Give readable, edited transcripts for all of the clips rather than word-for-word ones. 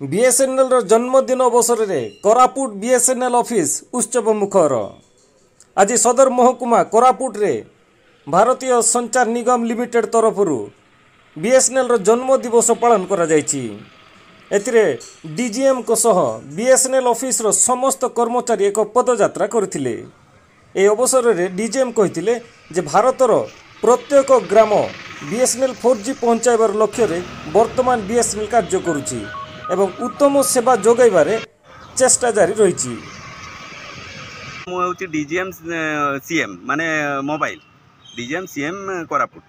BSNL रो जन्मदिन अवसर में कोरापुट बीएसएनएल ऑफिस उत्सव मुखर। आज सदर महकुमा कोरापुट रे भारतीय संचार निगम लिमिटेड तरफ बीएसएनएल रो जन्म दिवस पालन करा जायछि। एथिरे डीजीएम को सह बीएसएनएल ऑफिस रो समस्त कर्मचारी एक पदयात्रा करथिले। ए अवसर में डीजीएम कहिथिले जे भारतर प्रत्येक ग्राम बीएसएनएल 4G पहुँचाइबार लक्ष्य रे वर्तमान बीएसएनएल कार्य करुछि एवं उत्तम सेवा जोगाइबारे चेष्टा जारी रही। मुझे डीजीएम सीएम माने मोबाइल डीजीएम सीएम कोरापुट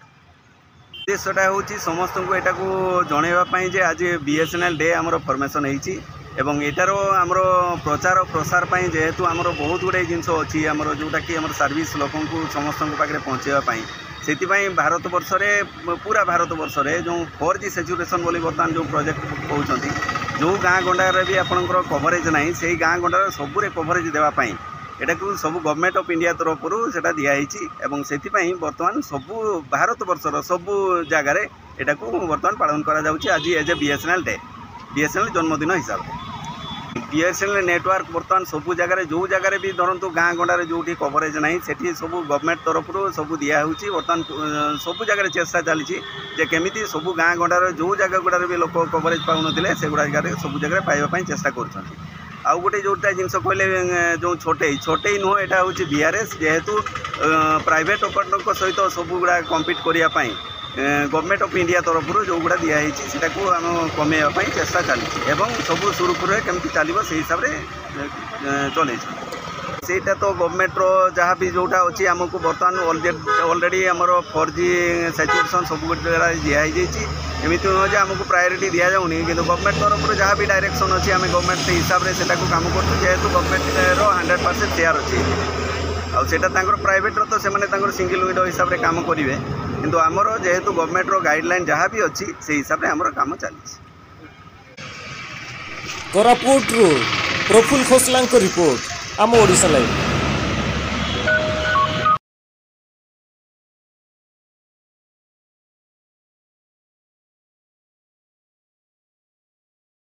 उद्देश्यटा हूँ समस्त को यहाँ को जनवाई जे आज बीएसएनएल डे आमर फॉर्मेशन होती एवं एटार आमर प्रचार प्रसार जेहेतु आमर बहुत गुड़े जिनस अच्छी आमर जोटा कि आमर सर्विस लोक समस्त पाखे पहुँचाई से भारत वर्ष पूरा भारत वर्ष जो 4G सेचुरेशन बोली बर्तमान जो प्रोजेक्ट कहते जो गाँ गंडार भी आपंकर कवरेज ना से गाँ गंडार सबूरे कवरेज देवाई यहाँ को सब गवर्नमेंट ऑफ इंडिया तरफ से दिखाई से बर्तमान सबू भारत वर्षर सबू जगार यहाँ को बर्तमान पालन करा आज एज ए बीएसएनएल डे बीएसएनएल जन्मदिन हिसाब से बीएसएनएल नेटवर्क बर्तमान सबू जगार जो जगार भी धरतु गाँ गंडार जो कवरेज ना से सब गवर्नमेंट तरफ सब दिखाई बर्तमान सबू जगार चेष्टा चली केमी सबू गाँ गंडार जो जगह गुड़ार भी लोक कवरेज पाने से गुड़ा सब जगह पाइबापी चेष्टा कर आउ गोटे जोटा जिनस कहले जो छोटे नुह यहाँ हूँ बीआरएस जेहेतु प्राइवेट ऑपरेटर सहित सब गुड़ा कम्पिट करने गवर्नमेंट ऑफ इंडिया तरफ जो गुड़ा दिखाई से आम कमेवाई चेष्टा चली सब सुरुखुरु केमती चलो से हिसाब से चल सेटा तो गवर्नमेंट जहाँ भी जोटा अच्छी आमको बर्तमान ऑलरेडी आमर 4G सैचुरेशन सब दिखाई एमती नुह आमको प्रायोरीटी दि जाऊनी कि गवर्नमेंट तरफ जहाँ भी डायरेक्शन अच्छी आम गवर्नमेंट हिसाब से कम कर जेहेतु गवर्नमेंट 100% शेयर अच्छी आउटा प्राइवेट तो से सिंगल विंडो हिसाब से कम करेंगे किंतु आमर जेहेतु गवर्नमेंट गाइडलाइन जहाँ भी अच्छी से हिसाब से आमर कम चली। कोरापुट प्रफुल्ल खोसला रिपोर्ट आम ओडिशा लाइव।